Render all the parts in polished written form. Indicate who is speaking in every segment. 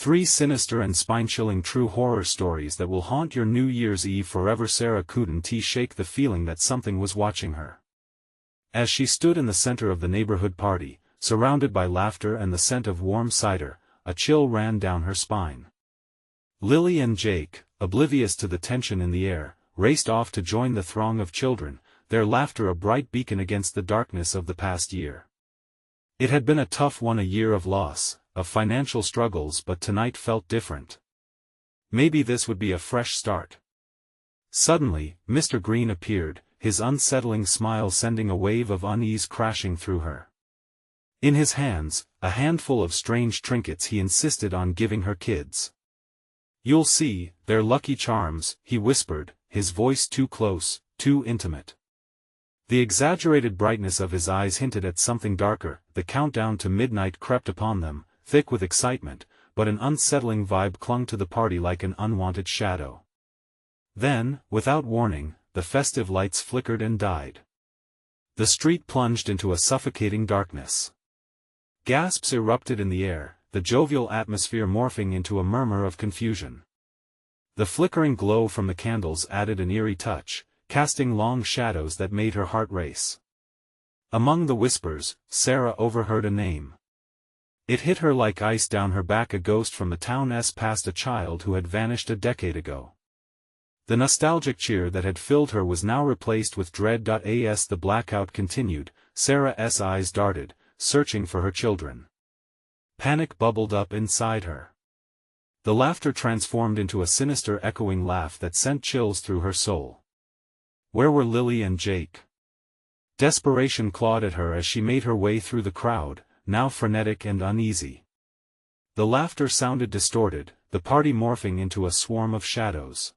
Speaker 1: 3 sinister and spine-chilling true horror stories that will haunt your New Year's Eve forever. Sarah couldn't shake the feeling that something was watching her. As she stood in the center of the neighborhood party, surrounded by laughter and the scent of warm cider, a chill ran down her spine. Lily and Jake, oblivious to the tension in the air, raced off to join the throng of children, their laughter a bright beacon against the darkness of the past year. It had been a tough one, a year of loss, of financial struggles, but tonight felt different. Maybe this would be a fresh start. Suddenly, Mr. Green appeared, his unsettling smile sending a wave of unease crashing through her. In his hands, a handful of strange trinkets he insisted on giving her kids. "You'll see, they're lucky charms," he whispered, his voice too close, too intimate. The exaggerated brightness of his eyes hinted at something darker. The countdown to midnight crept upon them, thick with excitement, but an unsettling vibe clung to the party like an unwanted shadow. Then, without warning, the festive lights flickered and died. The street plunged into a suffocating darkness. Gasps erupted in the air, the jovial atmosphere morphing into a murmur of confusion. The flickering glow from the candles added an eerie touch, casting long shadows that made her heart race. Among the whispers, Sarah overheard a name. It hit her like ice down her back, a ghost from the town's past, a child who had vanished a decade ago. The nostalgic cheer that had filled her was now replaced with dread. As the blackout continued, Sarah's eyes darted, searching for her children. Panic bubbled up inside her. The laughter transformed into a sinister echoing laugh that sent chills through her soul. Where were Lily and Jake? Desperation clawed at her as she made her way through the crowd, now frenetic and uneasy. The laughter sounded distorted, the party morphing into a swarm of shadows.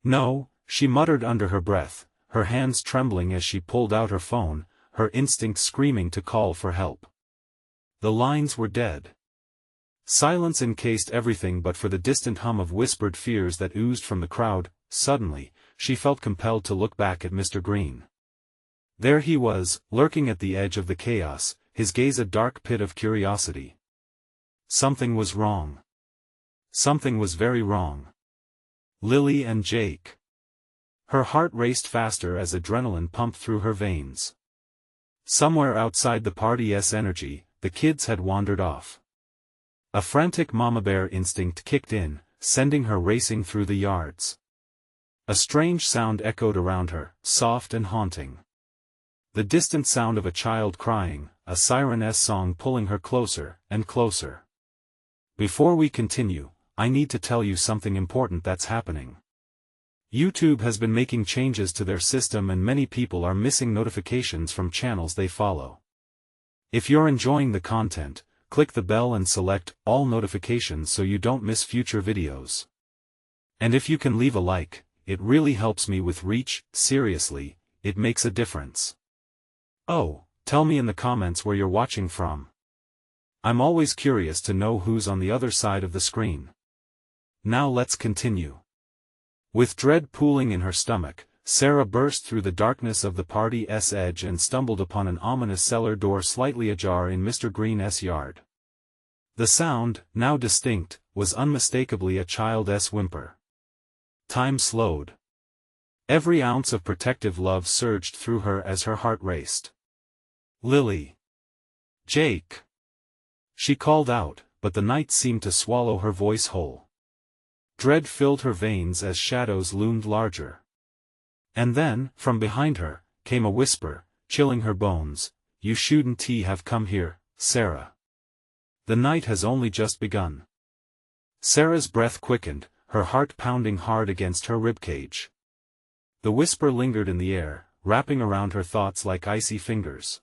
Speaker 1: "No," she muttered under her breath, her hands trembling as she pulled out her phone, her instinct screaming to call for help. The lines were dead. Silence encased everything but for the distant hum of whispered fears that oozed from the crowd. Suddenly, she felt compelled to look back at Mr. Green. There he was, lurking at the edge of the chaos, his gaze a dark pit of curiosity. Something was wrong. Something was very wrong. Lily and Jake. Her heart raced faster as adrenaline pumped through her veins. Somewhere outside the party's energy, the kids had wandered off. A frantic mama bear instinct kicked in, sending her racing through the yards. A strange sound echoed around her, soft and haunting. The distant sound of a child crying, a siren's song pulling her closer and closer. Before we continue, I need to tell you something important that's happening. YouTube has been making changes to their system and many people are missing notifications from channels they follow. If you're enjoying the content, click the bell and select all notifications so you don't miss future videos. And if you can leave a like, it really helps me with reach. Seriously, it makes a difference. Oh, tell me in the comments where you're watching from. I'm always curious to know who's on the other side of the screen. Now let's continue. With dread pooling in her stomach, Sarah burst through the darkness of the party's edge and stumbled upon an ominous cellar door slightly ajar in Mr. Green's yard. The sound, now distinct, was unmistakably a child's whimper. Time slowed. Every ounce of protective love surged through her as her heart raced. "Lily! Jake!" She called out, but the night seemed to swallow her voice whole. Dread filled her veins as shadows loomed larger. And then, from behind her, came a whisper, chilling her bones, "You shouldn't have come here, Sarah. The night has only just begun." Sarah's breath quickened, her heart pounding hard against her ribcage. The whisper lingered in the air, wrapping around her thoughts like icy fingers.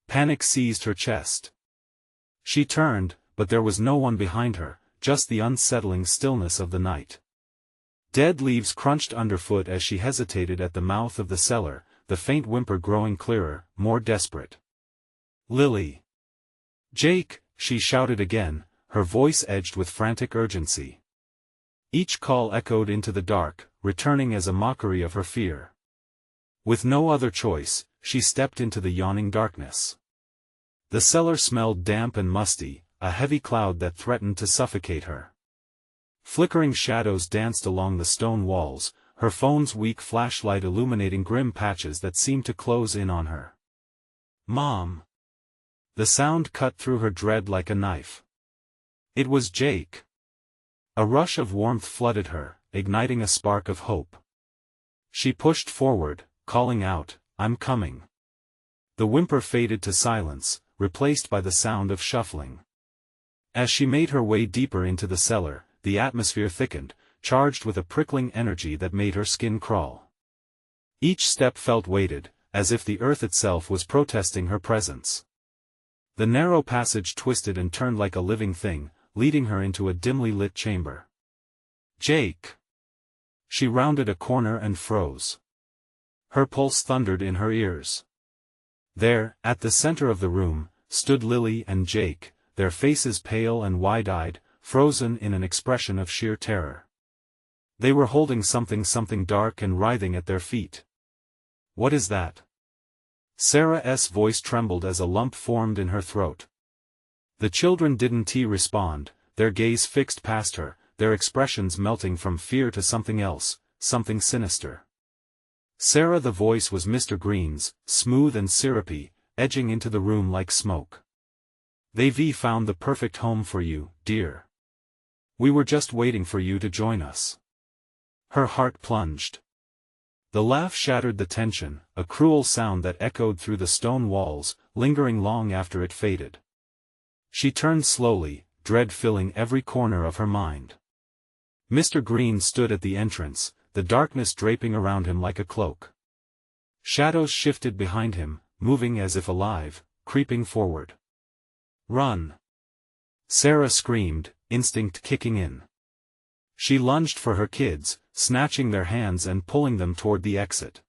Speaker 1: Panic seized her chest. She turned, but there was no one behind her, just the unsettling stillness of the night. Dead leaves crunched underfoot as she hesitated at the mouth of the cellar, the faint whimper growing clearer, more desperate. "Lily! Jake!" she shouted again, her voice edged with frantic urgency. Each call echoed into the dark, returning as a mockery of her fear. With no other choice, she stepped into the yawning darkness. The cellar smelled damp and musty, a heavy cloud that threatened to suffocate her. Flickering shadows danced along the stone walls, her phone's weak flashlight illuminating grim patches that seemed to close in on her. "Mom!" The sound cut through her dread like a knife. It was Jake. A rush of warmth flooded her, igniting a spark of hope. She pushed forward, calling out, "I'm coming." The whimper faded to silence, replaced by the sound of shuffling. As she made her way deeper into the cellar, the atmosphere thickened, charged with a prickling energy that made her skin crawl. Each step felt weighted, as if the earth itself was protesting her presence. The narrow passage twisted and turned like a living thing, leading her into a dimly lit chamber. "Jake!" She rounded a corner and froze. Her pulse thundered in her ears. There, at the center of the room, stood Lily and Jake, their faces pale and wide-eyed, frozen in an expression of sheer terror. They were holding something dark and writhing at their feet. "What is that?" Sarah's voice trembled as a lump formed in her throat. The children didn't respond, their gaze fixed past her, their expressions melting from fear to something else, something sinister. Sarah, the voice was Mr. Green's, smooth and syrupy, edging into the room like smoke. "They've found the perfect home for you, dear. We were just waiting for you to join us." Her heart plunged. The laugh shattered the tension, a cruel sound that echoed through the stone walls, lingering long after it faded. She turned slowly, dread filling every corner of her mind. Mr. Green stood at the entrance, the darkness draping around him like a cloak. Shadows shifted behind him, moving as if alive, creeping forward. "Run!" Sarah screamed, instinct kicking in. She lunged for her kids, snatching their hands and pulling them toward the exit.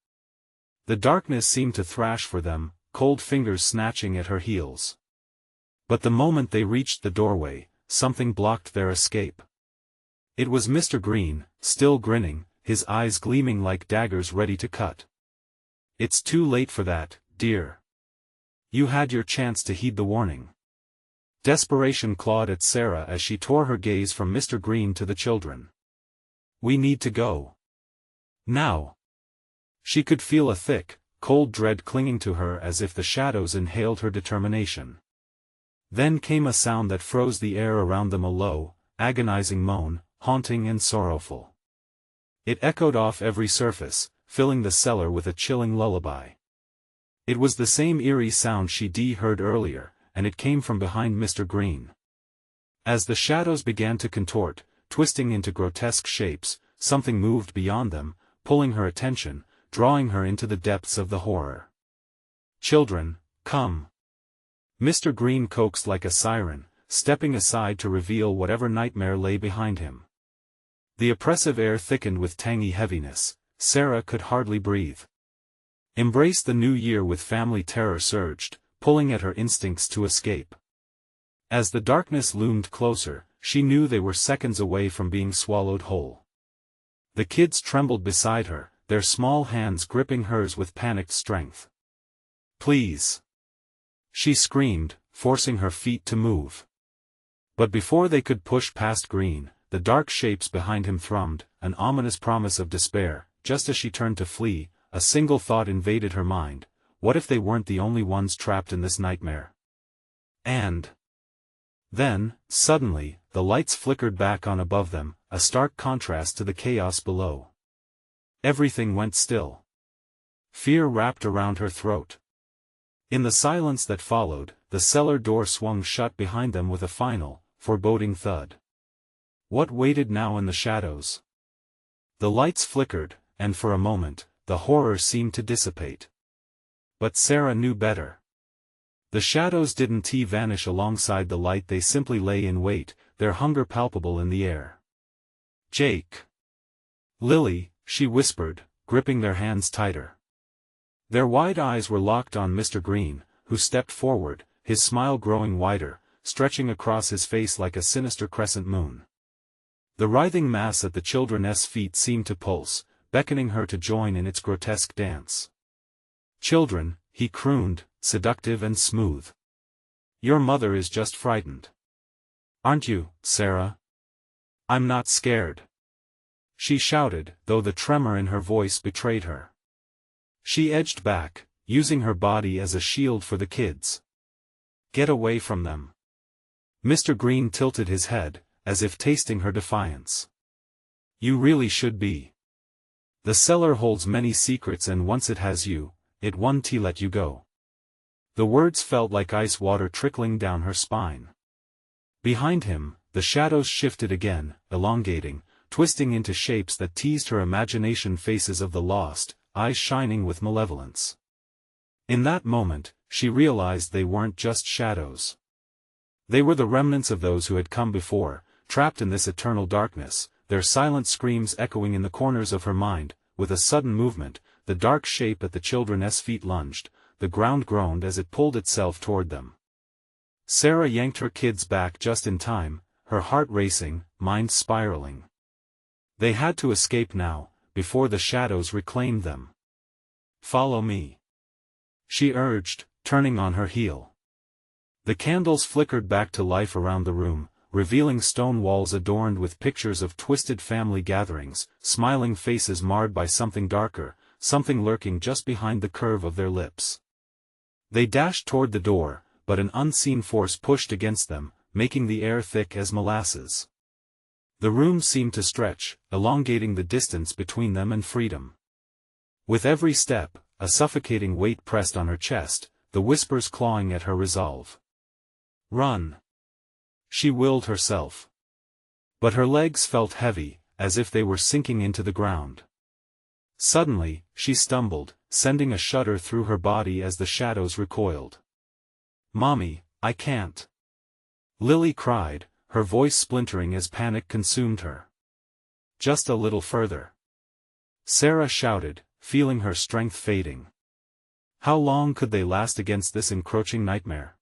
Speaker 1: The darkness seemed to thrash for them, cold fingers snatching at her heels. But the moment they reached the doorway, something blocked their escape. It was Mr. Green, still grinning, his eyes gleaming like daggers ready to cut. "It's too late for that, dear. You had your chance to heed the warning." Desperation clawed at Sarah as she tore her gaze from Mr. Green to the children. "We need to go. Now." She could feel a thick, cold dread clinging to her as if the shadows inhaled her determination. Then came a sound that froze the air around them, a low, agonizing moan, haunting and sorrowful. It echoed off every surface, filling the cellar with a chilling lullaby. It was the same eerie sound she'd heard earlier, and it came from behind Mr. Green. As the shadows began to contort, twisting into grotesque shapes, something moved beyond them, pulling her attention, drawing her into the depths of the horror. "Children, come." Mr. Green coaxed like a siren, stepping aside to reveal whatever nightmare lay behind him. The oppressive air thickened with tangy heaviness. Sarah could hardly breathe. Embrace the new year with family terror surged, pulling at her instincts to escape. As the darkness loomed closer, she knew they were seconds away from being swallowed whole. The kids trembled beside her, their small hands gripping hers with panicked strength. "Please!" she screamed, forcing her feet to move. But before they could push past Green, the dark shapes behind him thrummed, an ominous promise of despair. Just as she turned to flee, a single thought invaded her mind: what if they weren't the only ones trapped in this nightmare? And then, suddenly, the lights flickered back on above them, a stark contrast to the chaos below. Everything went still. Fear wrapped around her throat. In the silence that followed, the cellar door swung shut behind them with a final, foreboding thud. What waited now in the shadows? The lights flickered, and for a moment, the horror seemed to dissipate. But Sarah knew better. The shadows didn't vanish alongside the light, they simply lay in wait, their hunger palpable in the air. "Jake! Lily," she whispered, gripping their hands tighter. Their wide eyes were locked on Mr. Green, who stepped forward, his smile growing wider, stretching across his face like a sinister crescent moon. The writhing mass at the children's feet seemed to pulse, beckoning her to join in its grotesque dance. "Children," he crooned, seductive and smooth. "Your mother is just frightened. Aren't you, Sarah? I'm not scared. She shouted, though the tremor in her voice betrayed her. She edged back, using her body as a shield for the kids. Get away from them. Mr. Green tilted his head, as if tasting her defiance. You really should be. The cellar holds many secrets, and once it has you, it won't let you go. The words felt like ice water trickling down her spine. Behind him, the shadows shifted again, elongating, twisting into shapes that teased her imagination, faces of the lost, eyes shining with malevolence. In that moment, she realized they weren't just shadows. They were the remnants of those who had come before, trapped in this eternal darkness, their silent screams echoing in the corners of her mind. With a sudden movement, the dark shape at the children's feet lunged, the ground groaned as it pulled itself toward them. Sarah yanked her kids back just in time, her heart racing, mind spiraling. They had to escape now, before the shadows reclaimed them. Follow me, she urged, turning on her heel. The candles flickered back to life around the room, revealing stone walls adorned with pictures of twisted family gatherings, smiling faces marred by something darker, something lurking just behind the curve of their lips. They dashed toward the door, but an unseen force pushed against them, making the air thick as molasses. The room seemed to stretch, elongating the distance between them and freedom. With every step, a suffocating weight pressed on her chest, the whispers clawing at her resolve. Run! She willed herself. But her legs felt heavy, as if they were sinking into the ground. Suddenly, she stumbled, sending a shudder through her body as the shadows recoiled. Mommy, I can't! Lily cried, her voice splintering as panic consumed her. Just a little further. Sarah shouted, feeling her strength fading. How long could they last against this encroaching nightmare?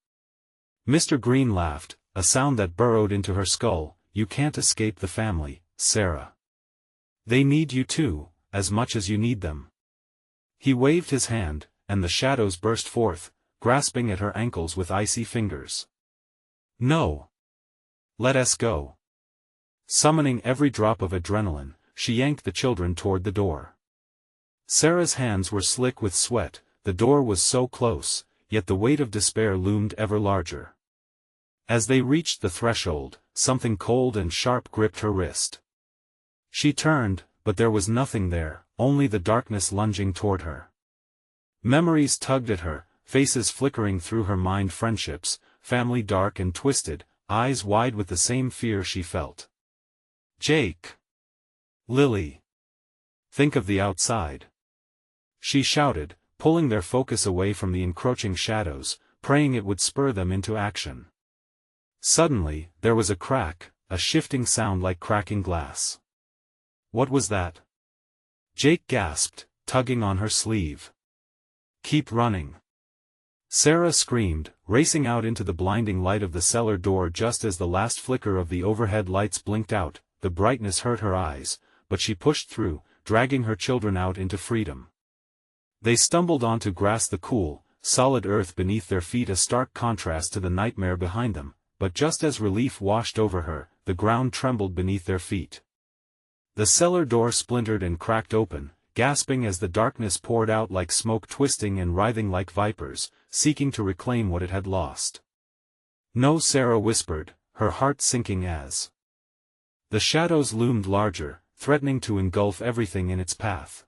Speaker 1: Mr. Green laughed, a sound that burrowed into her skull. You can't escape the family, Sarah. They need you too, as much as you need them. He waved his hand, and the shadows burst forth, grasping at her ankles with icy fingers. No! Let us go. Summoning every drop of adrenaline, she yanked the children toward the door. Sarah's hands were slick with sweat, the door was so close, yet the weight of despair loomed ever larger. As they reached the threshold, something cold and sharp gripped her wrist. She turned, but there was nothing there, only the darkness lunging toward her. Memories tugged at her, faces flickering through her mind, friendships, family dark and twisted, eyes wide with the same fear she felt. Jake! Lily! Think of the outside! She shouted, pulling their focus away from the encroaching shadows, praying it would spur them into action. Suddenly, there was a crack, a shifting sound like cracking glass. What was that? Jake gasped, tugging on her sleeve. Keep running! Sarah screamed, racing out into the blinding light of the cellar door just as the last flicker of the overhead lights blinked out. The brightness hurt her eyes, but she pushed through, dragging her children out into freedom. They stumbled onto grass, the cool, solid earth beneath their feet, a stark contrast to the nightmare behind them. But just as relief washed over her, the ground trembled beneath their feet. The cellar door splintered and cracked open, gasping as the darkness poured out like smoke, twisting and writhing like vipers, seeking to reclaim what it had lost. No, Sarah whispered, her heart sinking as the shadows loomed larger, threatening to engulf everything in its path.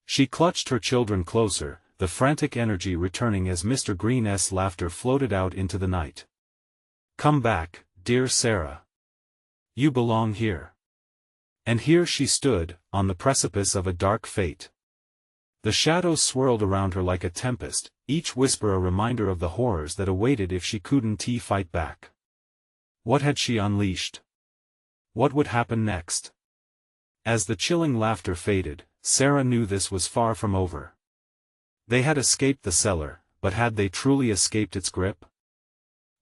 Speaker 1: She clutched her children closer, the frantic energy returning as Mr. Green's laughter floated out into the night. Come back, dear Sarah. You belong here. And here she stood, on the precipice of a dark fate. The shadows swirled around her like a tempest, each whisper a reminder of the horrors that awaited if she couldn't fight back. What had she unleashed? What would happen next? As the chilling laughter faded, Sarah knew this was far from over. They had escaped the cellar, but had they truly escaped its grip?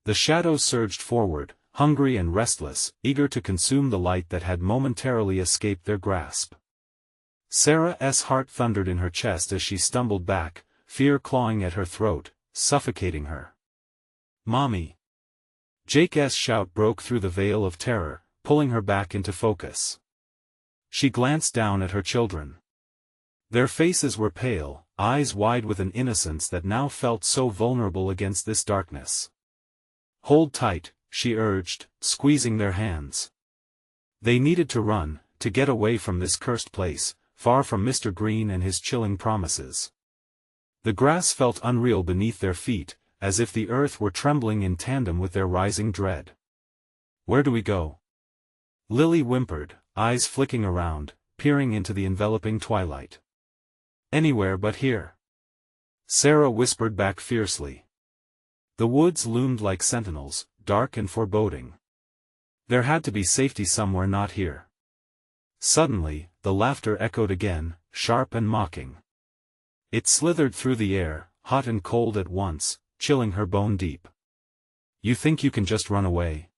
Speaker 1: The shadows surged forward, hungry and restless, eager to consume the light that had momentarily escaped their grasp. Sarah's heart thundered in her chest as she stumbled back, fear clawing at her throat, suffocating her. Mommy! Jake's shout broke through the veil of terror, pulling her back into focus. She glanced down at her children. Their faces were pale, eyes wide with an innocence that now felt so vulnerable against this darkness. "Hold tight," she urged, squeezing their hands. They needed to run, to get away from this cursed place, far from Mr. Green and his chilling promises. The grass felt unreal beneath their feet, as if the earth were trembling in tandem with their rising dread. "Where do we go?" Lily whimpered, eyes flicking around, peering into the enveloping twilight. "Anywhere but here," Sarah whispered back fiercely. The woods loomed like sentinels, dark and foreboding. There had to be safety somewhere not here. Suddenly, the laughter echoed again, sharp and mocking. It slithered through the air, hot and cold at once, chilling her bone deep. "You think you can just run away?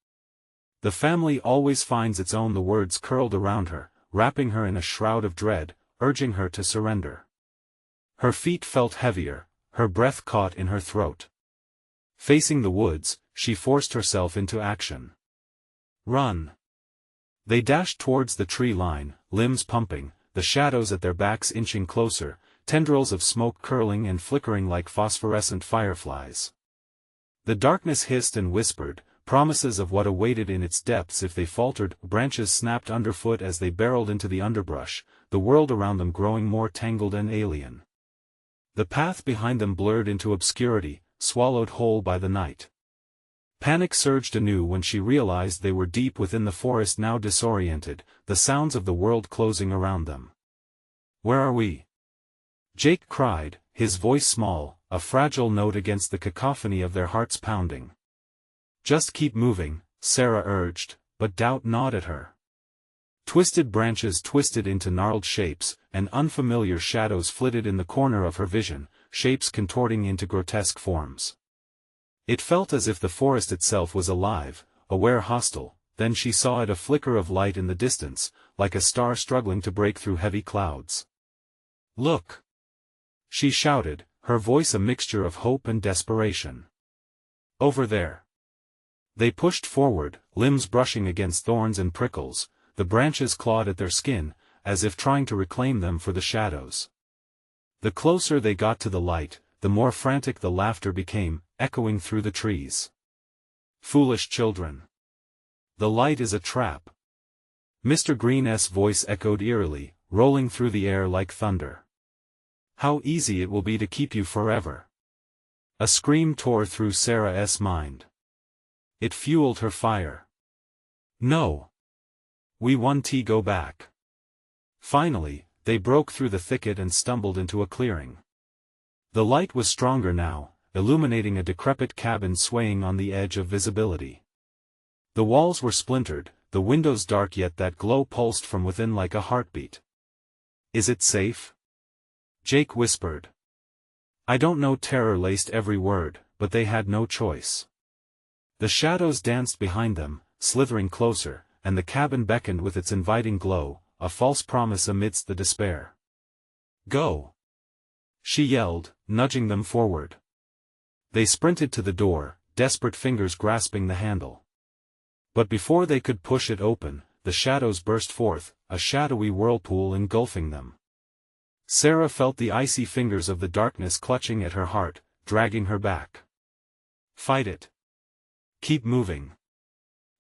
Speaker 1: The family always finds its own." The words curled around her, wrapping her in a shroud of dread, urging her to surrender. Her feet felt heavier, her breath caught in her throat. Facing the woods, she forced herself into action. "Run!" They dashed towards the tree line, limbs pumping, the shadows at their backs inching closer, tendrils of smoke curling and flickering like phosphorescent fireflies. The darkness hissed and whispered, promises of what awaited in its depths if they faltered. Branches snapped underfoot as they barreled into the underbrush, the world around them growing more tangled and alien. The path behind them blurred into obscurity, swallowed whole by the night. Panic surged anew when she realized they were deep within the forest, now disoriented, the sounds of the world closing around them. "Where are we?" Jake cried, his voice small, a fragile note against the cacophony of their hearts pounding. "Just keep moving," Sarah urged, but doubt gnawed at her. Twisted branches twisted into gnarled shapes, and unfamiliar shadows flitted in the corner of her vision, shapes contorting into grotesque forms. It felt as if the forest itself was alive, aware, hostile. Then she saw it, a flicker of light in the distance, like a star struggling to break through heavy clouds. "Look!" she shouted, her voice a mixture of hope and desperation. "Over there!" They pushed forward, limbs brushing against thorns and prickles, the branches clawed at their skin, as if trying to reclaim them for the shadows. The closer they got to the light, the more frantic the laughter became, echoing through the trees. "Foolish children! The light is a trap." Mr. Green's voice echoed eerily, rolling through the air like thunder. "How easy it will be to keep you forever." A scream tore through Sarah's mind. It fueled her fire. "No! We want to go back." Finally, they broke through the thicket and stumbled into a clearing. The light was stronger now, illuminating a decrepit cabin swaying on the edge of visibility. The walls were splintered, the windows dark, yet that glow pulsed from within like a heartbeat. "Is it safe?" Jake whispered. "I don't know." Terror laced every word, but they had no choice. The shadows danced behind them, slithering closer, and the cabin beckoned with its inviting glow, a false promise amidst the despair. "Go!" she yelled, nudging them forward. They sprinted to the door, desperate fingers grasping the handle. But before they could push it open, the shadows burst forth, a shadowy whirlpool engulfing them. Sarah felt the icy fingers of the darkness clutching at her heart, dragging her back. "Fight it! Keep moving!"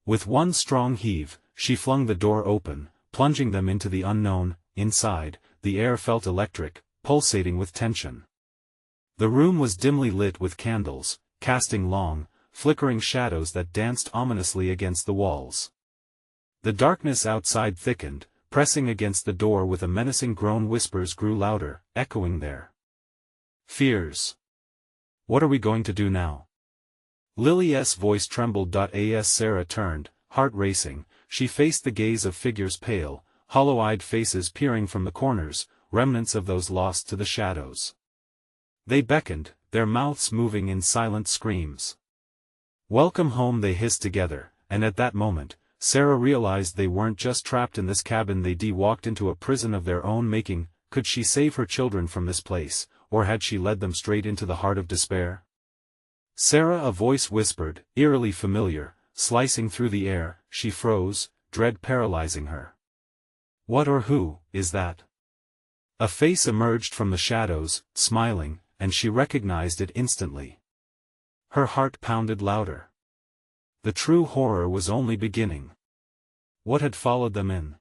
Speaker 1: With one strong heave, she flung the door open, plunging them into the unknown. Inside, the air felt electric, pulsating with tension. The room was dimly lit with candles, casting long, flickering shadows that danced ominously against the walls. The darkness outside thickened, pressing against the door with a menacing groan. Whispers grew louder, echoing their fears. "What are we going to do now?" Lily's voice trembled. As Sarah turned, heart racing, she faced the gaze of figures, pale, hollow-eyed faces peering from the corners, remnants of those lost to the shadows. They beckoned, their mouths moving in silent screams. "Welcome home," they hissed together, and at that moment, Sarah realized they weren't just trapped in this cabin, they'd walked into a prison of their own making. Could she save her children from this place, or had she led them straight into the heart of despair? "Sarah," a voice whispered, eerily familiar, slicing through the air. She froze, dread paralyzing her. What or who is that? A face emerged from the shadows, smiling, and she recognized it instantly. Her heart pounded louder. The true horror was only beginning. What had followed them in?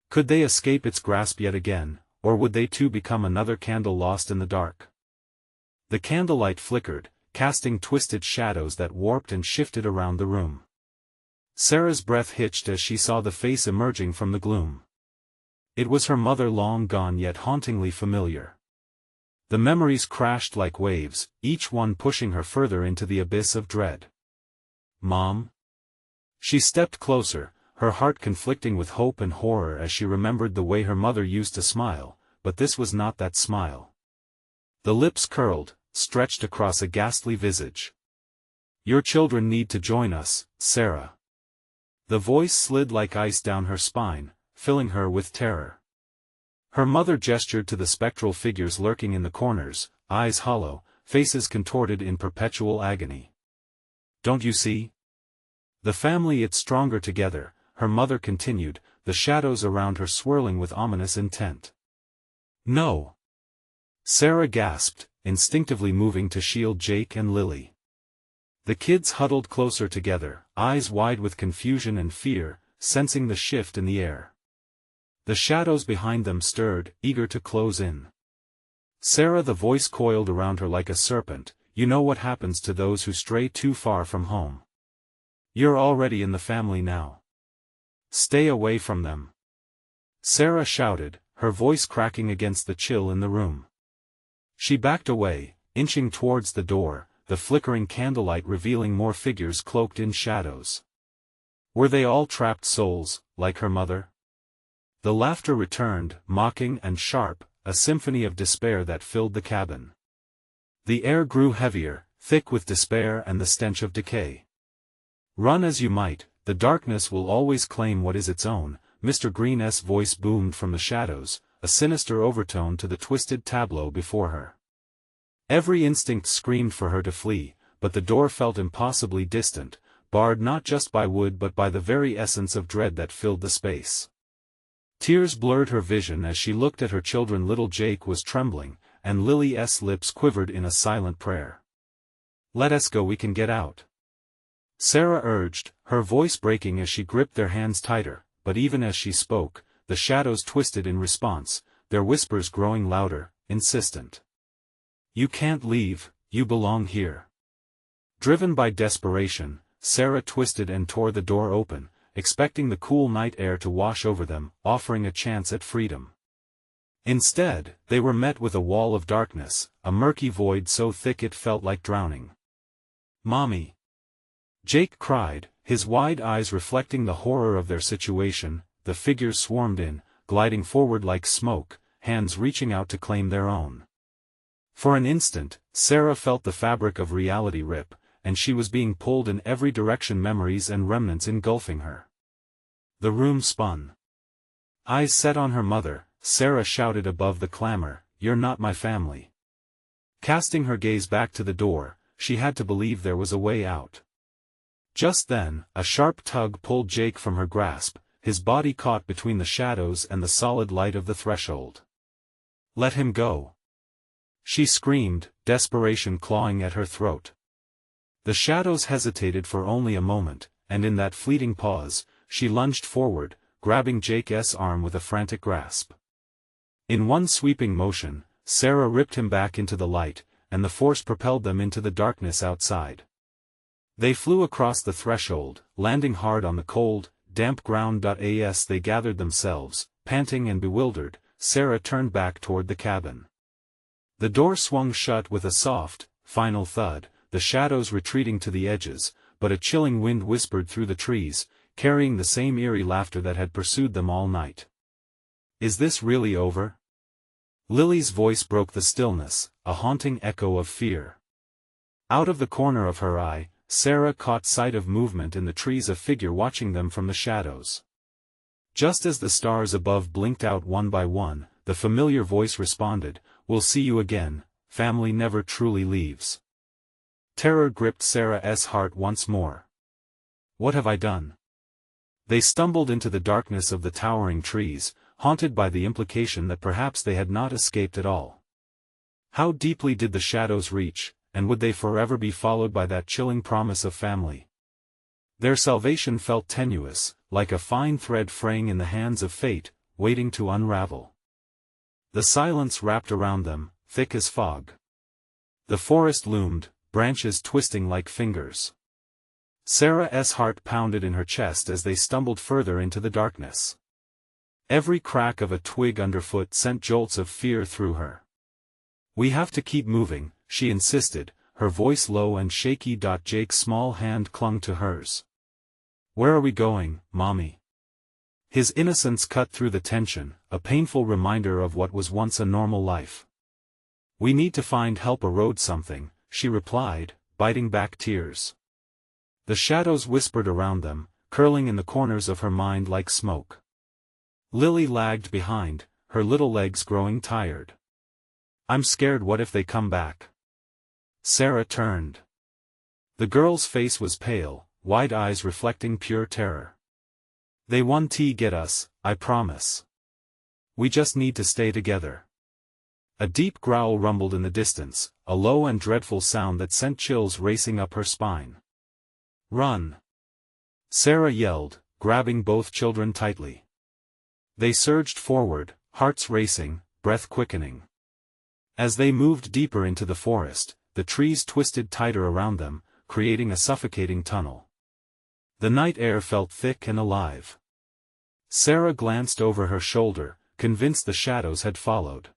Speaker 1: Could they escape its grasp yet again, or would they too become another candle lost in the dark? The candlelight flickered, casting twisted shadows that warped and shifted around the room. Sarah's breath hitched as she saw the face emerging from the gloom. It was her mother, long gone yet hauntingly familiar. The memories crashed like waves, each one pushing her further into the abyss of dread. Mom? She stepped closer, her heart conflicting with hope and horror as she remembered the way her mother used to smile, but this was not that smile. The lips curled, stretched across a ghastly visage. Your children need to join us, Sarah. The voice slid like ice down her spine, filling her with terror. Her mother gestured to the spectral figures lurking in the corners, eyes hollow, faces contorted in perpetual agony. Don't you see? The family is stronger together, her mother continued, the shadows around her swirling with ominous intent. No. Sarah gasped, instinctively moving to shield Jake and Lily. The kids huddled closer together, eyes wide with confusion and fear, sensing the shift in the air. The shadows behind them stirred, eager to close in. Sarah, the voice coiled around her like a serpent, you know what happens to those who stray too far from home. You're already in the family now. Stay away from them. Sarah shouted, her voice cracking against the chill in the room. She backed away, inching towards the door, the flickering candlelight revealing more figures cloaked in shadows. Were they all trapped souls, like her mother? The laughter returned, mocking and sharp, a symphony of despair that filled the cabin. The air grew heavier, thick with despair and the stench of decay. Run as you might, the darkness will always claim what is its own, Mr. Green's voice boomed from the shadows, a sinister overtone to the twisted tableau before her. Every instinct screamed for her to flee, but the door felt impossibly distant, barred not just by wood but by the very essence of dread that filled the space. Tears blurred her vision as she looked at her children. Little Jake was trembling, and Lily's lips quivered in a silent prayer. Let us go, we can get out. Sarah urged, her voice breaking as she gripped their hands tighter, but even as she spoke, the shadows twisted in response, their whispers growing louder, insistent. You can't leave, you belong here. Driven by desperation, Sarah twisted and tore the door open, expecting the cool night air to wash over them, offering a chance at freedom. Instead, they were met with a wall of darkness, a murky void so thick it felt like drowning. Mommy! Jake cried, his wide eyes reflecting the horror of their situation. The figures swarmed in, gliding forward like smoke, hands reaching out to claim their own. For an instant, Sarah felt the fabric of reality rip, and she was being pulled in every direction, memories and remnants engulfing her. The room spun. Eyes set on her mother, Sarah shouted above the clamor, "You're not my family." Casting her gaze back to the door, she had to believe there was a way out. Just then, a sharp tug pulled Jake from her grasp, his body caught between the shadows and the solid light of the threshold. Let him go. She screamed, desperation clawing at her throat. The shadows hesitated for only a moment, and in that fleeting pause, she lunged forward, grabbing Jake's arm with a frantic grasp. In one sweeping motion, Sarah ripped him back into the light, and the force propelled them into the darkness outside. They flew across the threshold, landing hard on the cold, damp ground. As they gathered themselves, panting and bewildered, Sarah turned back toward the cabin. The door swung shut with a soft, final thud, the shadows retreating to the edges, but a chilling wind whispered through the trees, carrying the same eerie laughter that had pursued them all night. Is this really over? Lily's voice broke the stillness, a haunting echo of fear. Out of the corner of her eye, Sarah caught sight of movement in the trees, a figure watching them from the shadows. Just as the stars above blinked out one by one, the familiar voice responded, "We'll see you again, family never truly leaves." Terror gripped Sarah's heart once more. What have I done? They stumbled into the darkness of the towering trees, haunted by the implication that perhaps they had not escaped at all. How deeply did the shadows reach, and would they forever be followed by that chilling promise of family? Their salvation felt tenuous, like a fine thread fraying in the hands of fate, waiting to unravel. The silence wrapped around them, thick as fog. The forest loomed, branches twisting like fingers. Sarah's heart pounded in her chest as they stumbled further into the darkness. Every crack of a twig underfoot sent jolts of fear through her. "We have to keep moving," she insisted, her voice low and shaky. Jake's small hand clung to hers. "Where are we going, Mommy?" His innocence cut through the tension, a painful reminder of what was once a normal life. "We need to find help or road something," she replied, biting back tears. The shadows whispered around them, curling in the corners of her mind like smoke. Lily lagged behind, her little legs growing tired. "I'm scared. What if they come back?" Sarah turned. The girl's face was pale, wide eyes reflecting pure terror. "They won't get us, I promise. We just need to stay together." A deep growl rumbled in the distance, a low and dreadful sound that sent chills racing up her spine. "Run!" Sarah yelled, grabbing both children tightly. They surged forward, hearts racing, breath quickening. As they moved deeper into the forest, the trees twisted tighter around them, creating a suffocating tunnel. The night air felt thick and alive. Sarah glanced over her shoulder, convinced the shadows had followed.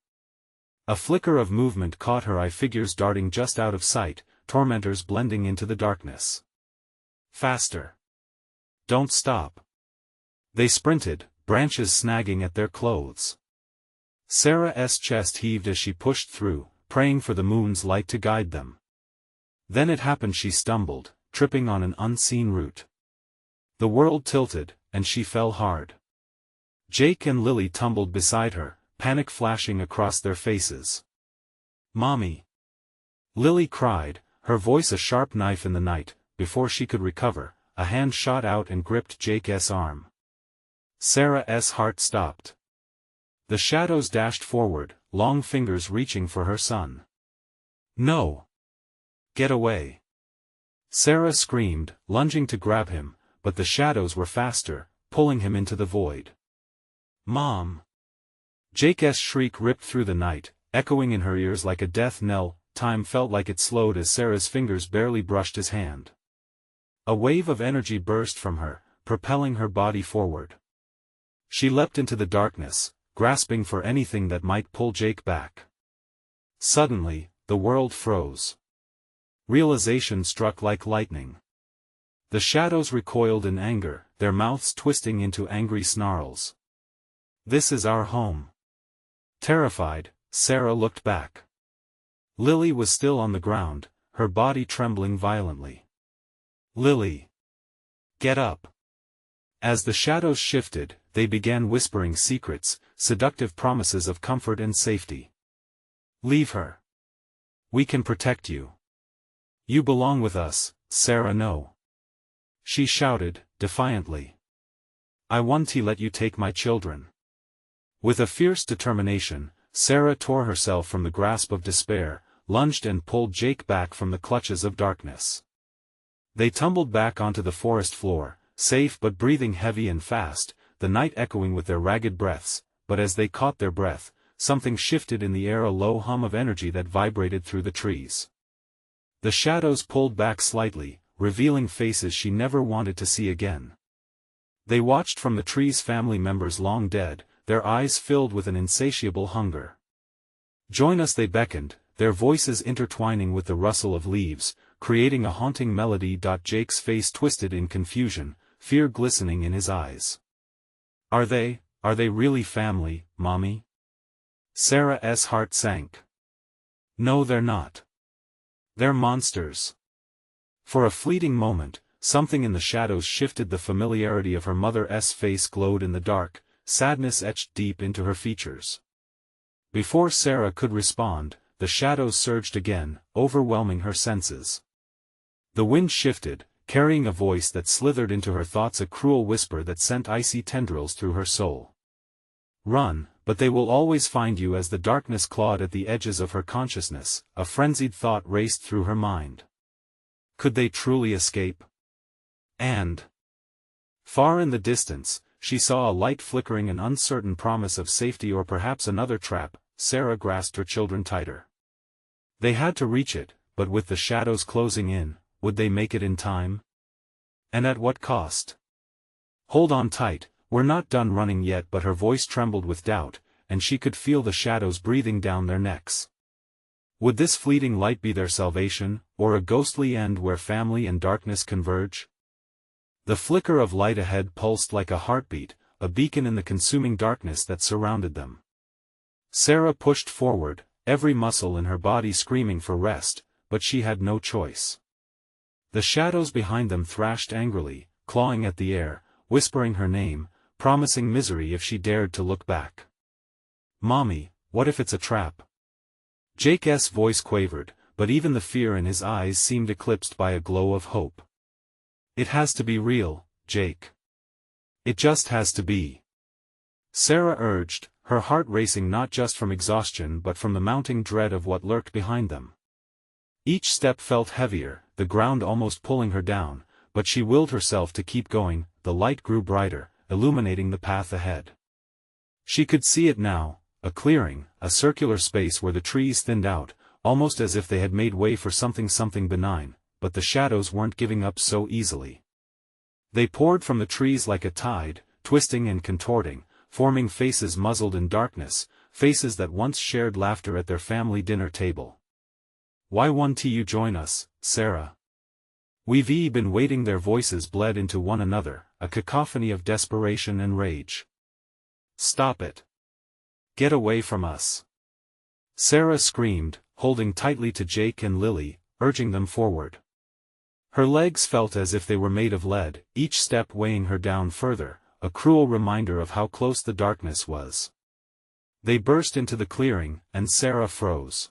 Speaker 1: A flicker of movement caught her eye, figures darting just out of sight, tormentors blending into the darkness. "Faster! Don't stop!" They sprinted, branches snagging at their clothes. Sarah's chest heaved as she pushed through, praying for the moon's light to guide them. Then it happened. She stumbled, tripping on an unseen root. The world tilted, and she fell hard. Jake and Lily tumbled beside her, panic flashing across their faces. "Mommy!" Lily cried, her voice a sharp knife in the night. Before she could recover, a hand shot out and gripped Jake's arm. Sarah's heart stopped. The shadows dashed forward, long fingers reaching for her son. "No! Get away!" Sarah screamed, lunging to grab him, but the shadows were faster, pulling him into the void. "Mom!" Jake's shriek ripped through the night, echoing in her ears like a death knell. Time felt like it slowed as Sarah's fingers barely brushed his hand. A wave of energy burst from her, propelling her body forward. She leapt into the darkness, grasping for anything that might pull Jake back. Suddenly, the world froze. Realization struck like lightning. The shadows recoiled in anger, their mouths twisting into angry snarls. "This is our home." Terrified, Sarah looked back. Lily was still on the ground, her body trembling violently. "Lily! Get up!" As the shadows shifted, they began whispering secrets, seductive promises of comfort and safety. "Leave her. We can protect you. You belong with us, Sarah." "No!" she shouted, defiantly. "I won't let you take my children." With a fierce determination, Sarah tore herself from the grasp of despair, lunged and pulled Jake back from the clutches of darkness. They tumbled back onto the forest floor, safe but breathing heavy and fast, the night echoing with their ragged breaths. But as they caught their breath, something shifted in the air, a low hum of energy that vibrated through the trees. The shadows pulled back slightly, revealing faces she never wanted to see again. They watched from the trees, family members long dead, their eyes filled with an insatiable hunger. "Join us," they beckoned, their voices intertwining with the rustle of leaves, creating a haunting melody. Jake's face twisted in confusion, fear glistening in his eyes. Are they really family, Mommy?" Sarah's heart sank. "No, they're not. They're monsters." For a fleeting moment, something in the shadows shifted. The familiarity of her mother's face glowed in the dark, sadness etched deep into her features. Before Sarah could respond, the shadows surged again, overwhelming her senses. The wind shifted, carrying a voice that slithered into her thoughts, a cruel whisper that sent icy tendrils through her soul. Run, but they will always find you. As the darkness clawed at the edges of her consciousness, a frenzied thought raced through her mind. Could they truly escape? And far in the distance, she saw a light flickering, an uncertain promise of safety, or perhaps another trap. Sarah grasped her children tighter. They had to reach it, but with the shadows closing in, would they make it in time? And at what cost? Hold on tight, we're not done running yet. But her voice trembled with doubt, and she could feel the shadows breathing down their necks. Would this fleeting light be their salvation, or a ghostly end where family and darkness converge? The flicker of light ahead pulsed like a heartbeat, a beacon in the consuming darkness that surrounded them. Sarah pushed forward, every muscle in her body screaming for rest, but she had no choice. The shadows behind them thrashed angrily, clawing at the air, whispering her name, promising misery if she dared to look back. "Mommy, what if it's a trap?" Jake's voice quavered, but even the fear in his eyes seemed eclipsed by a glow of hope. "It has to be real, Jake. It just has to be," Sarah urged, her heart racing not just from exhaustion but from the mounting dread of what lurked behind them. Each step felt heavier, the ground almost pulling her down, but she willed herself to keep going. The light grew brighter, illuminating the path ahead. She could see it now, a clearing, a circular space where the trees thinned out, almost as if they had made way for something benign, but the shadows weren't giving up so easily. They poured from the trees like a tide, twisting and contorting, forming faces muzzled in darkness, faces that once shared laughter at their family dinner table. "Why won't you join us, Sarah? We've been waiting." Their voices bled into one another, a cacophony of desperation and rage. "Stop it. Get away from us," Sarah screamed, holding tightly to Jake and Lily, urging them forward. Her legs felt as if they were made of lead, each step weighing her down further, a cruel reminder of how close the darkness was. They burst into the clearing, and Sarah froze.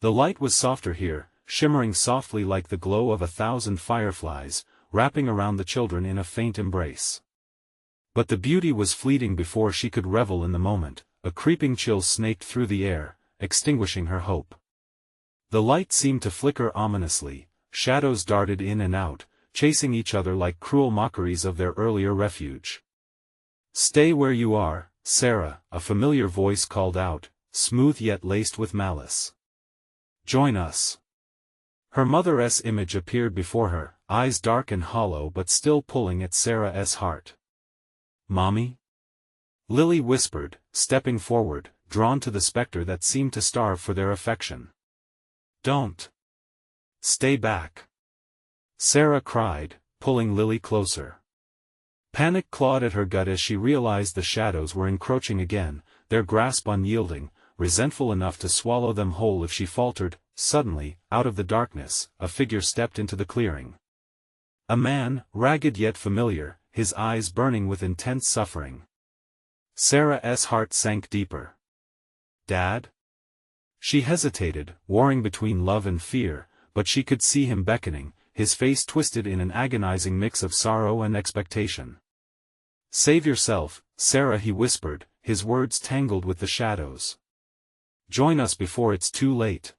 Speaker 1: The light was softer here, shimmering softly like the glow of 1,000 fireflies, wrapping around the children in a faint embrace. But the beauty was fleeting before she could revel in the moment. A creeping chill snaked through the air, extinguishing her hope. The light seemed to flicker ominously, shadows darted in and out, chasing each other like cruel mockeries of their earlier refuge. "Stay where you are, Sarah," a familiar voice called out, smooth yet laced with malice. "Join us." Her mother's image appeared before her, eyes dark and hollow but still pulling at Sarah's heart. "Mommy?" Lily whispered, stepping forward, drawn to the specter that seemed to starve for their affection. "Don't. Stay back," Sarah cried, pulling Lily closer. Panic clawed at her gut as she realized the shadows were encroaching again, their grasp unyielding, resentful enough to swallow them whole if she faltered. Suddenly, out of the darkness, a figure stepped into the clearing. A man, ragged yet familiar, his eyes burning with intense suffering. Sarah's heart sank deeper. "Dad?" She hesitated, warring between love and fear, but she could see him beckoning, his face twisted in an agonizing mix of sorrow and expectation. "Save yourself, Sarah," he whispered, his words tangled with the shadows. "Join us before it's too late."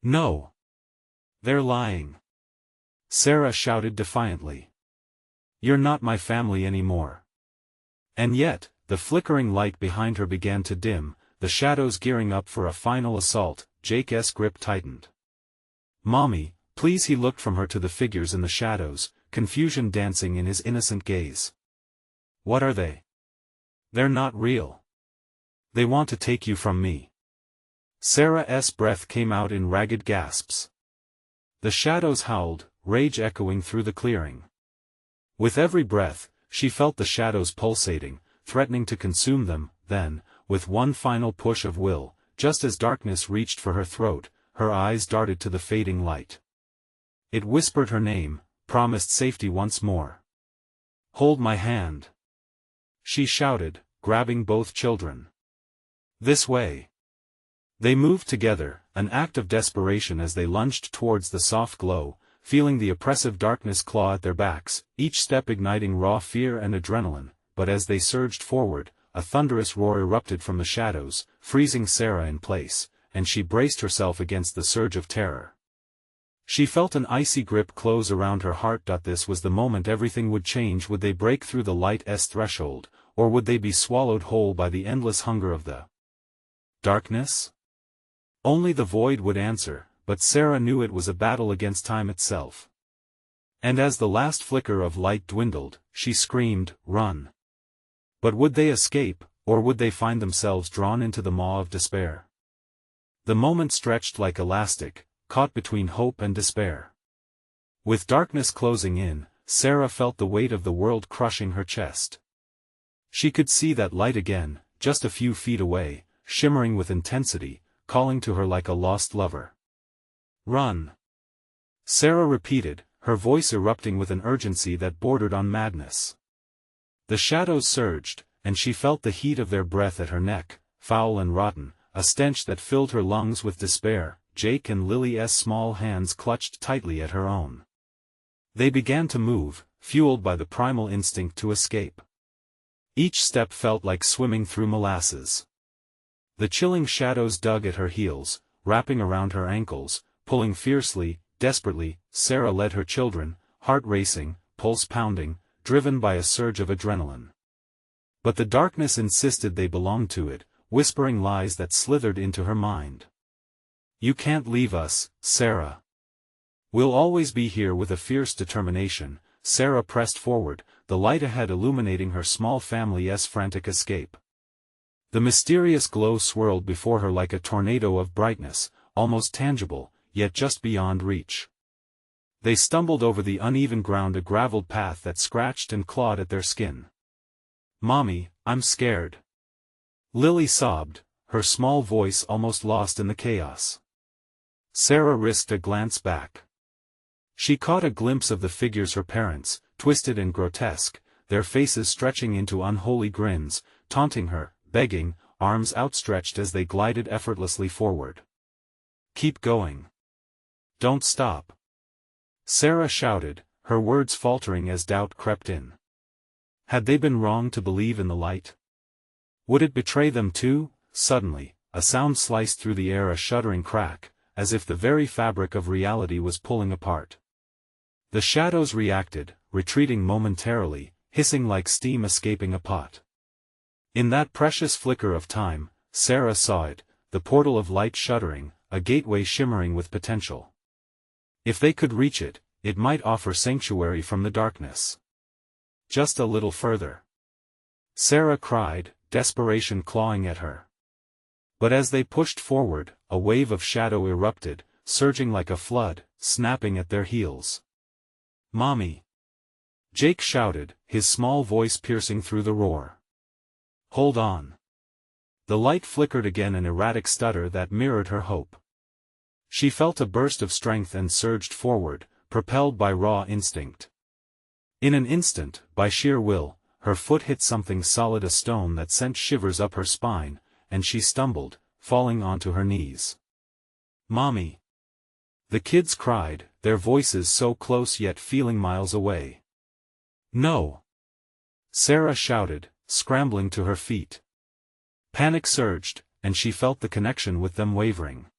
Speaker 1: "No. They're lying," Sarah shouted defiantly. "You're not my family anymore." And yet, the flickering light behind her began to dim, the shadows gearing up for a final assault. Jake's grip tightened. "Mommy, please." He looked from her to the figures in the shadows, confusion dancing in his innocent gaze. "What are they? They're not real. They want to take you from me." Sarah's breath came out in ragged gasps. The shadows howled, rage echoing through the clearing. With every breath, she felt the shadows pulsating, threatening to consume them. Then, with one final push of will, just as darkness reached for her throat, her eyes darted to the fading light. It whispered her name, promised safety once more. "Hold my hand," she shouted, grabbing both children. "This way." They moved together, an act of desperation as they lunged towards the soft glow, feeling the oppressive darkness claw at their backs, each step igniting raw fear and adrenaline, but as they surged forward, a thunderous roar erupted from the shadows, freezing Sarah in place, and she braced herself against the surge of terror. She felt an icy grip close around her heart. This was the moment everything would change. Would they break through the light's threshold, or would they be swallowed whole by the endless hunger of the darkness? Only the void would answer, but Sarah knew it was a battle against time itself. And as the last flicker of light dwindled, she screamed, "Run!" But would they escape, or would they find themselves drawn into the maw of despair? The moment stretched like elastic, caught between hope and despair. With darkness closing in, Sarah felt the weight of the world crushing her chest. She could see that light again, just a few feet away, shimmering with intensity, calling to her like a lost lover. "Run!" Sarah repeated, her voice erupting with an urgency that bordered on madness. The shadows surged, and she felt the heat of their breath at her neck, foul and rotten, a stench that filled her lungs with despair. Jake and Lily's small hands clutched tightly at her own. They began to move, fueled by the primal instinct to escape. Each step felt like swimming through molasses. The chilling shadows dug at her heels, wrapping around her ankles, pulling fiercely, desperately. Sarah led her children, heart racing, pulse pounding, driven by a surge of adrenaline. But the darkness insisted they belonged to it, whispering lies that slithered into her mind. "You can't leave us, Sarah. We'll always be here." With a fierce determination, Sarah pressed forward, the light ahead illuminating her small family's frantic escape. The mysterious glow swirled before her like a tornado of brightness, almost tangible, yet just beyond reach. They stumbled over the uneven ground, a graveled path that scratched and clawed at their skin. "Mommy, I'm scared," Lily sobbed, her small voice almost lost in the chaos. Sarah risked a glance back. She caught a glimpse of the figures, her parents, twisted and grotesque, their faces stretching into unholy grins, taunting her, begging, arms outstretched as they glided effortlessly forward. "Keep going. Don't stop," Sarah shouted, her words faltering as doubt crept in. Had they been wrong to believe in the light? Would it betray them too? Suddenly, a sound sliced through the air, a shuddering crack, as if the very fabric of reality was pulling apart. The shadows reacted, retreating momentarily, hissing like steam escaping a pot. In that precious flicker of time, Sarah saw it, the portal of light shuddering, a gateway shimmering with potential. If they could reach it, it might offer sanctuary from the darkness. Just a little further, Sarah cried, desperation clawing at her. But as they pushed forward, a wave of shadow erupted, surging like a flood, snapping at their heels. "Mommy!" Jake shouted, his small voice piercing through the roar. "Hold on." The light flickered again, an erratic stutter that mirrored her hope. She felt a burst of strength and surged forward, propelled by raw instinct. In an instant, by sheer will, her foot hit something solid, a stone that sent shivers up her spine, and she stumbled, falling onto her knees. "Mommy!" The kids cried, their voices so close yet feeling miles away. "No!" Sarah shouted, scrambling to her feet. Panic surged, and she felt the connection with them wavering.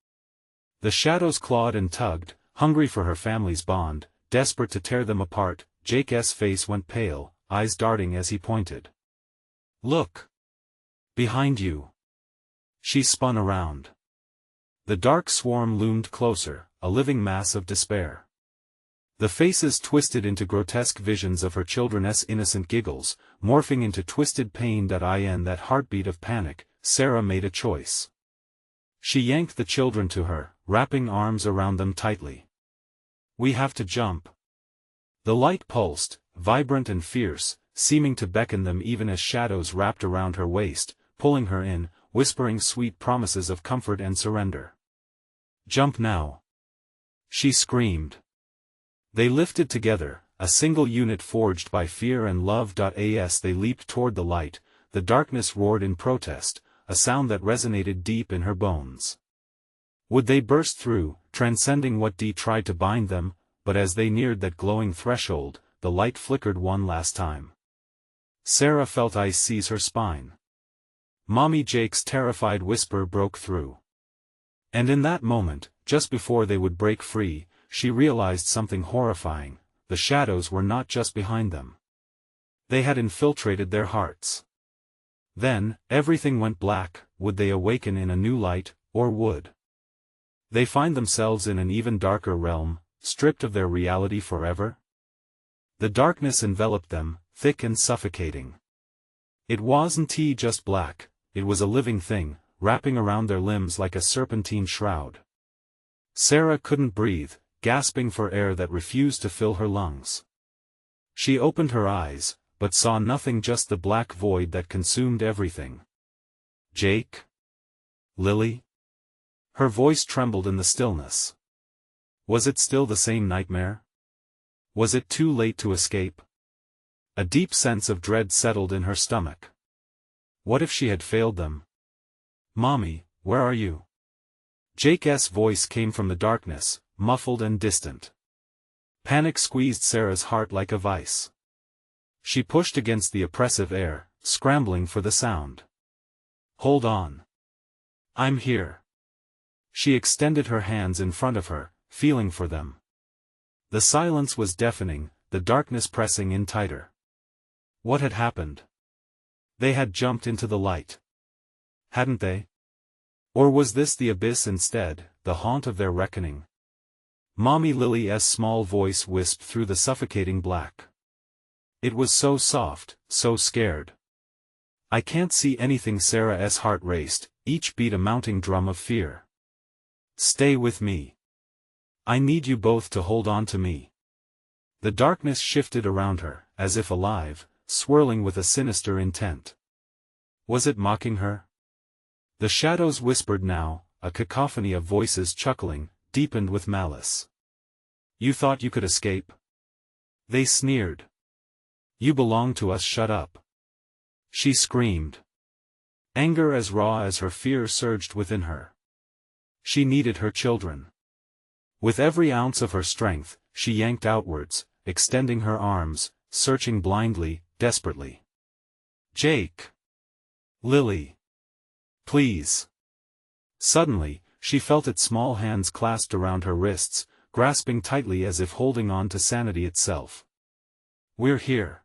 Speaker 1: The shadows clawed and tugged, hungry for her family's bond, desperate to tear them apart. Jake's face went pale, eyes darting as he pointed. "Look! Behind you!" She spun around. The dark swarm loomed closer, a living mass of despair. The faces twisted into grotesque visions of her children's innocent giggles, morphing into twisted pain. In that heartbeat of panic, Sarah made a choice. She yanked the children to her, wrapping arms around them tightly. "We have to jump." The light pulsed, vibrant and fierce, seeming to beckon them even as shadows wrapped around her waist, pulling her in, whispering sweet promises of comfort and surrender. "Jump now!" she screamed. They lifted together, a single unit forged by fear and love. As they leaped toward the light, the darkness roared in protest, a sound that resonated deep in her bones. Would they burst through, transcending what tried to bind them, but as they neared that glowing threshold, the light flickered one last time. Sarah felt ice seize her spine. Mommy Jake's terrified whisper broke through. And in that moment, just before they would break free, she realized something horrifying: the shadows were not just behind them. They had infiltrated their hearts. Then, everything went black. Would they awaken in a new light, or would they find themselves in an even darker realm, stripped of their reality forever? The darkness enveloped them, thick and suffocating. It wasn't just black, it was a living thing, wrapping around their limbs like a serpentine shroud. Sarah couldn't breathe, gasping for air that refused to fill her lungs. She opened her eyes, but saw nothing, just the black void that consumed everything. Jake? Lily? Her voice trembled in the stillness. Was it still the same nightmare? Was it too late to escape? A deep sense of dread settled in her stomach. What if she had failed them? Mommy, where are you? Jake's voice came from the darkness, muffled and distant. Panic squeezed Sarah's heart like a vice. She pushed against the oppressive air, scrambling for the sound. Hold on. I'm here. She extended her hands in front of her, feeling for them. The silence was deafening, the darkness pressing in tighter. What had happened? They had jumped into the light. Hadn't they? Or was this the abyss instead, the haunt of their reckoning? Mommy Lily's small voice wisped through the suffocating black. It was so soft, so scared. I can't see anything. Sarah's heart raced, each beat a mounting drum of fear. Stay with me. I need you both to hold on to me. The darkness shifted around her, as if alive, swirling with a sinister intent. Was it mocking her? The shadows whispered now, a cacophony of voices chuckling, deepened with malice. You thought you could escape? They sneered. You belong to us. Shut up. She screamed. Anger as raw as her fear surged within her. She needed her children. With every ounce of her strength, she yanked outwards, extending her arms, searching blindly, desperately. Jake! Lily! Please! Suddenly, she felt its small hands clasped around her wrists, grasping tightly as if holding on to sanity itself. We're here.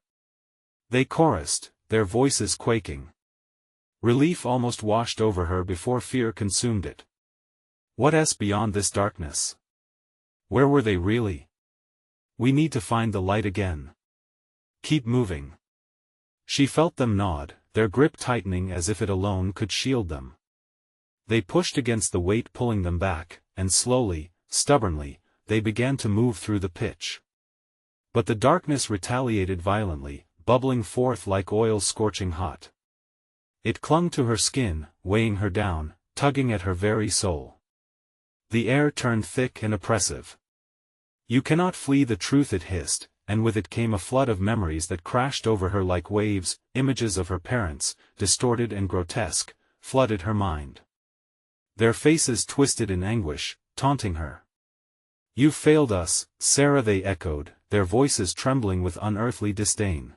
Speaker 1: They chorused, their voices quaking. Relief almost washed over her before fear consumed it. What's beyond this darkness? Where were they really? We need to find the light again. Keep moving. She felt them nod, their grip tightening as if it alone could shield them. They pushed against the weight pulling them back, and slowly, stubbornly, they began to move through the pitch. But the darkness retaliated violently, bubbling forth like oil scorching hot. It clung to her skin, weighing her down, tugging at her very soul. The air turned thick and oppressive. You cannot flee the truth, it hissed, and with it came a flood of memories that crashed over her like waves. Images of her parents, distorted and grotesque, flooded her mind. Their faces twisted in anguish, taunting her. You failed us, Sarah, they echoed, their voices trembling with unearthly disdain.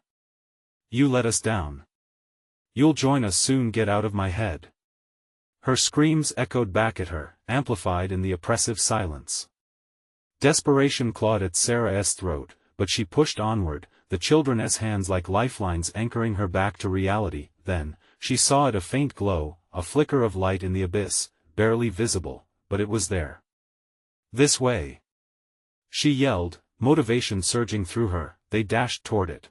Speaker 1: You let us down. You'll join us soon. Get out of my head. Her screams echoed back at her, amplified in the oppressive silence. Desperation clawed at Sarah's throat, but she pushed onward, the children's hands like lifelines anchoring her back to reality. Then, she saw it, a faint glow, a flicker of light in the abyss, barely visible, but it was there. This way! She yelled, motivation surging through her. They dashed toward it.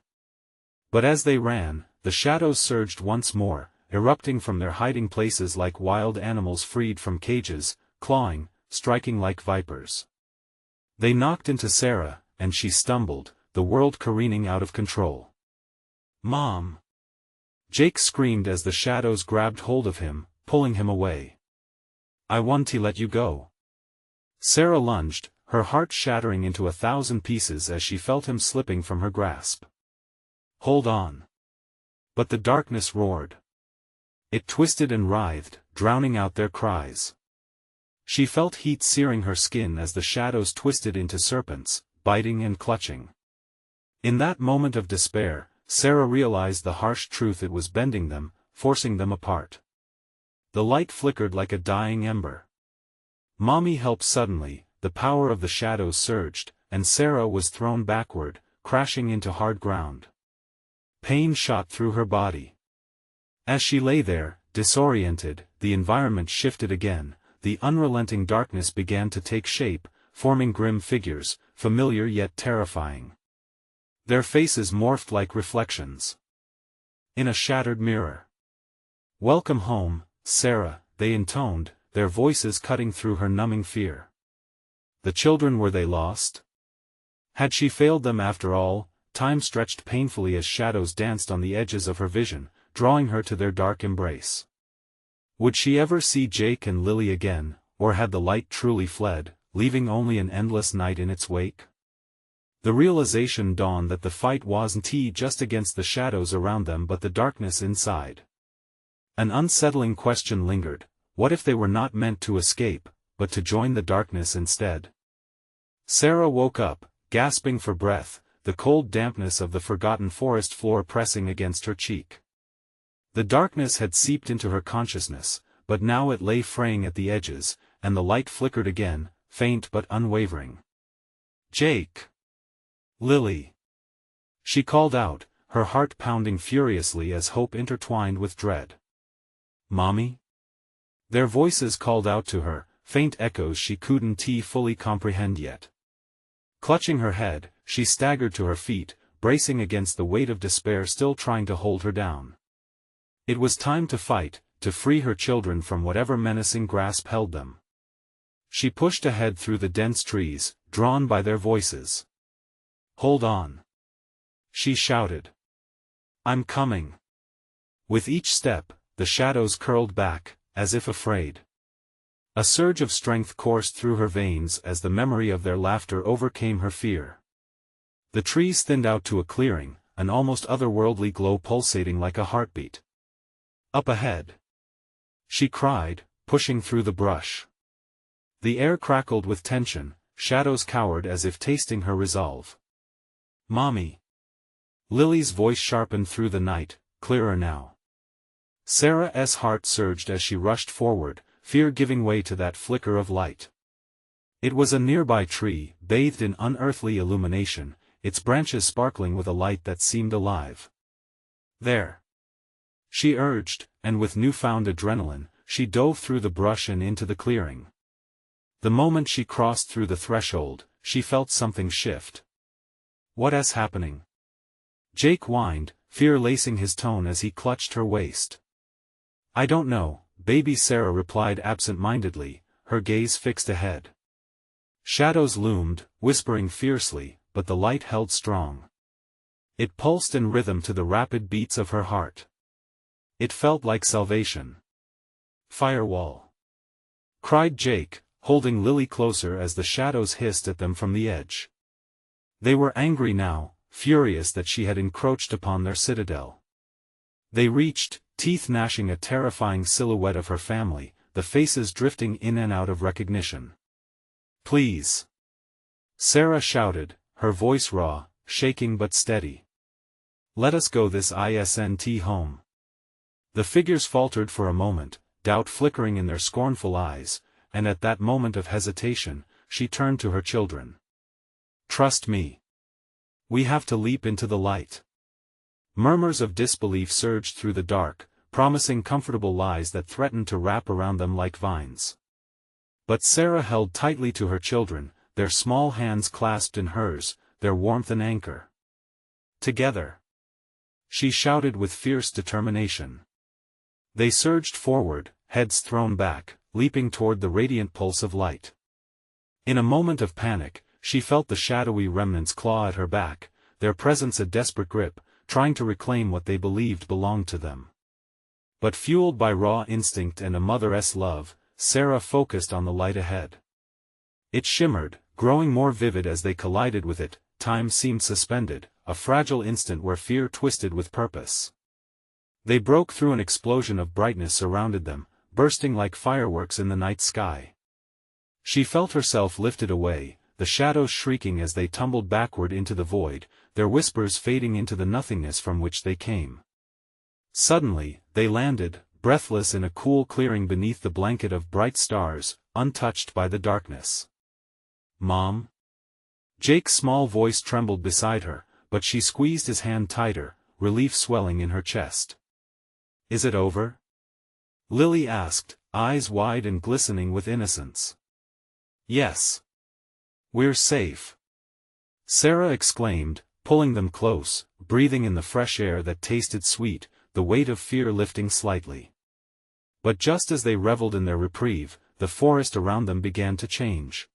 Speaker 1: But as they ran, the shadows surged once more, erupting from their hiding places like wild animals freed from cages, clawing, striking like vipers. They knocked into Sarah, and she stumbled, the world careening out of control. Mom! Jake screamed as the shadows grabbed hold of him, pulling him away. I want to let you go. Sarah lunged, her heart shattering into 1,000 pieces as she felt him slipping from her grasp. Hold on. But the darkness roared. It twisted and writhed, drowning out their cries. She felt heat searing her skin as the shadows twisted into serpents, biting and clutching. In that moment of despair, Sarah realized the harsh truth: it was bending them, forcing them apart. The light flickered like a dying ember. Mommy helped suddenly, the power of the shadows surged, and Sarah was thrown backward, crashing into hard ground. Pain shot through her body. As she lay there, disoriented, the environment shifted again. The unrelenting darkness began to take shape, forming grim figures, familiar yet terrifying. Their faces morphed like reflections in a shattered mirror. "Welcome home, Sarah," they intoned, their voices cutting through her numbing fear. The children, were they lost? Had she failed them after all? Time stretched painfully as shadows danced on the edges of her vision, drawing her to their dark embrace. Would she ever see Jake and Lily again, or had the light truly fled, leaving only an endless night in its wake? The realization dawned that the fight wasn't just against the shadows around them but the darkness inside. An unsettling question lingered: what if they were not meant to escape, but to join the darkness instead? Sarah woke up, gasping for breath, the cold dampness of the forgotten forest floor pressing against her cheek. The darkness had seeped into her consciousness, but now it lay fraying at the edges, and the light flickered again, faint but unwavering. "Jake! Lily!" she called out, her heart pounding furiously as hope intertwined with dread. "Mommy?" Their voices called out to her, faint echoes she couldn't fully comprehend yet. Clutching her head, she staggered to her feet, bracing against the weight of despair still trying to hold her down. It was time to fight, to free her children from whatever menacing grasp held them. She pushed ahead through the dense trees, drawn by their voices. "Hold on!" she shouted. "I'm coming!" With each step, the shadows curled back, as if afraid. A surge of strength coursed through her veins as the memory of their laughter overcame her fear. The trees thinned out to a clearing, an almost otherworldly glow pulsating like a heartbeat. "Up ahead!" she cried, pushing through the brush. The air crackled with tension, shadows cowered as if tasting her resolve. "Mommy!" Lily's voice sharpened through the night, clearer now. Sarah's heart surged as she rushed forward, fear giving way to that flicker of light. It was a nearby tree, bathed in unearthly illumination, its branches sparkling with a light that seemed alive. "There!" she urged, and with newfound adrenaline, she dove through the brush and into the clearing. The moment she crossed through the threshold, she felt something shift. "What's happening?" Jake whined, fear lacing his tone as he clutched her waist. "I don't know," baby Sarah replied absent-mindedly, her gaze fixed ahead. Shadows loomed, whispering fiercely, but the light held strong. It pulsed in rhythm to the rapid beats of her heart. It felt like salvation. "Firewall!" cried Jake, holding Lily closer as the shadows hissed at them from the edge. They were angry now, furious that she had encroached upon their citadel. They reached, teeth gnashing, a terrifying silhouette of her family, the faces drifting in and out of recognition. "Please!" Sarah shouted, her voice raw, shaking but steady. "Let us go this instant home." The figures faltered for a moment, doubt flickering in their scornful eyes, and at that moment of hesitation, she turned to her children. "Trust me. We have to leap into the light." Murmurs of disbelief surged through the dark, promising comfortable lies that threatened to wrap around them like vines. But Sarah held tightly to her children, their small hands clasped in hers, their warmth an anchor. "Together!" she shouted with fierce determination. They surged forward, heads thrown back, leaping toward the radiant pulse of light. In a moment of panic, she felt the shadowy remnants claw at her back, their presence a desperate grip, trying to reclaim what they believed belonged to them. But fueled by raw instinct and a mother's love, Sarah focused on the light ahead. It shimmered, growing more vivid as they collided with it. Time seemed suspended, a fragile instant where fear twisted with purpose. They broke through an explosion of brightness surrounded them, bursting like fireworks in the night sky. She felt herself lifted away, the shadows shrieking as they tumbled backward into the void, their whispers fading into the nothingness from which they came. Suddenly, they landed, breathless in a cool clearing beneath the blanket of bright stars, untouched by the darkness. "Mom?" Jake's small voice trembled beside her, but she squeezed his hand tighter, relief swelling in her chest. "Is it over?" Lily asked, eyes wide and glistening with innocence. "Yes. We're safe," Sarah exclaimed, pulling them close, breathing in the fresh air that tasted sweet, the weight of fear lifting slightly. But just as they reveled in their reprieve, the forest around them began to change.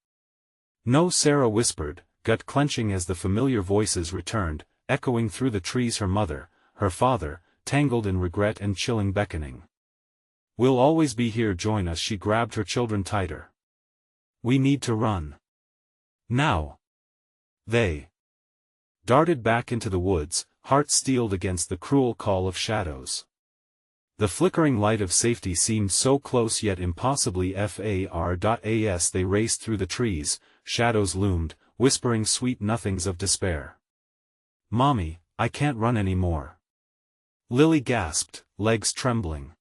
Speaker 1: "No," Sarah whispered, gut clenching as the familiar voices returned, echoing through the trees, her mother, her father, tangled in regret and chilling beckoning. "We'll always be here, join us." She grabbed her children tighter. "We need to run. Now." They darted back into the woods, hearts steeled against the cruel call of shadows. The flickering light of safety seemed so close yet impossibly far. As they raced through the trees, shadows loomed, whispering sweet nothings of despair. "Mommy, I can't run anymore," Lily gasped, legs trembling.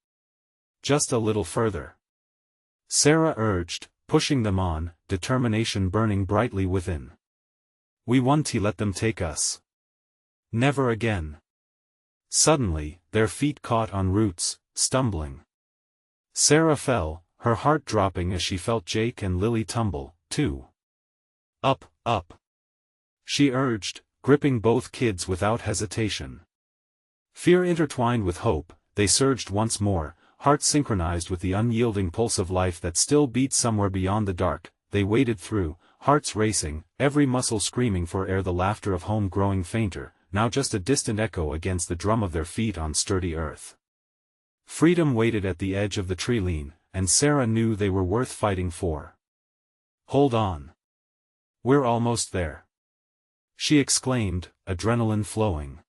Speaker 1: "Just a little further," Sarah urged, pushing them on, determination burning brightly within. "We won't let them take us. Never again." Suddenly, their feet caught on roots, stumbling. Sarah fell, her heart dropping as she felt Jake and Lily tumble, too. "Up, up," she urged, gripping both kids without hesitation. Fear intertwined with hope, they surged once more, hearts synchronized with the unyielding pulse of life that still beat somewhere beyond the dark. They waded through, hearts racing, every muscle screaming for air, the laughter of home growing fainter, now just a distant echo against the drum of their feet on sturdy earth. Freedom waited at the edge of the tree line, and Sarah knew they were worth fighting for. "Hold on. We're almost there," she exclaimed, adrenaline flowing.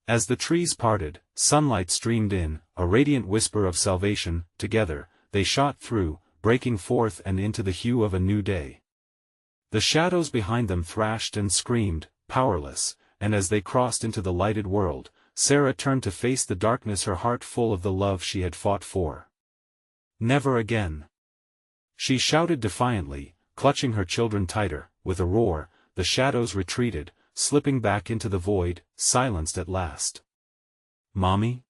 Speaker 1: As the trees parted, sunlight streamed in, a radiant whisper of salvation. Together, they shot through, breaking forth and into the hue of a new day. The shadows behind them thrashed and screamed, powerless, and as they crossed into the lighted world, Sarah turned to face the darkness, her heart full of the love she had fought for. "Never again," she shouted defiantly, clutching her children tighter. With a roar, the shadows retreated, slipping back into the void, silenced at last. "Mommy?"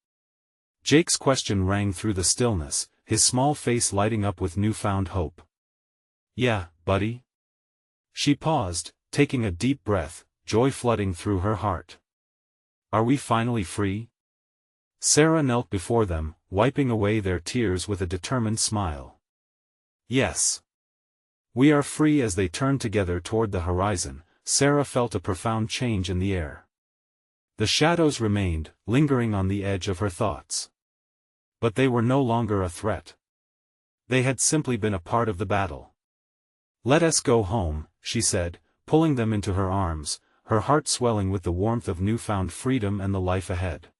Speaker 1: Jake's question rang through the stillness, his small face lighting up with newfound hope. "Yeah, buddy?" She paused, taking a deep breath, joy flooding through her heart. "Are we finally free?" Sarah knelt before them, wiping away their tears with a determined smile. "Yes. We are free." As they turned together toward the horizon, Sarah felt a profound change in the air. The shadows remained, lingering on the edge of her thoughts. But they were no longer a threat. They had simply been a part of the battle. "Let us go home," she said, pulling them into her arms, her heart swelling with the warmth of newfound freedom and the life ahead.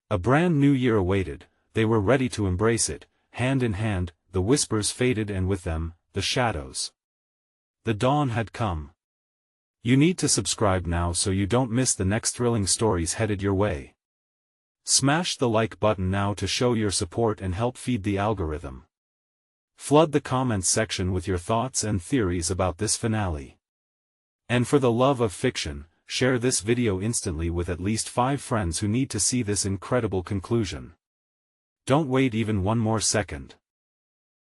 Speaker 1: A brand new year awaited, they were ready to embrace it, hand in hand. The whispers faded and with them, the shadows. The dawn had come. You need to subscribe now so you don't miss the next thrilling stories headed your way. Smash the like button now to show your support and help feed the algorithm. Flood the comments section with your thoughts and theories about this finale. And for the love of fiction, share this video instantly with at least 5 friends who need to see this incredible conclusion. Don't wait even one more second.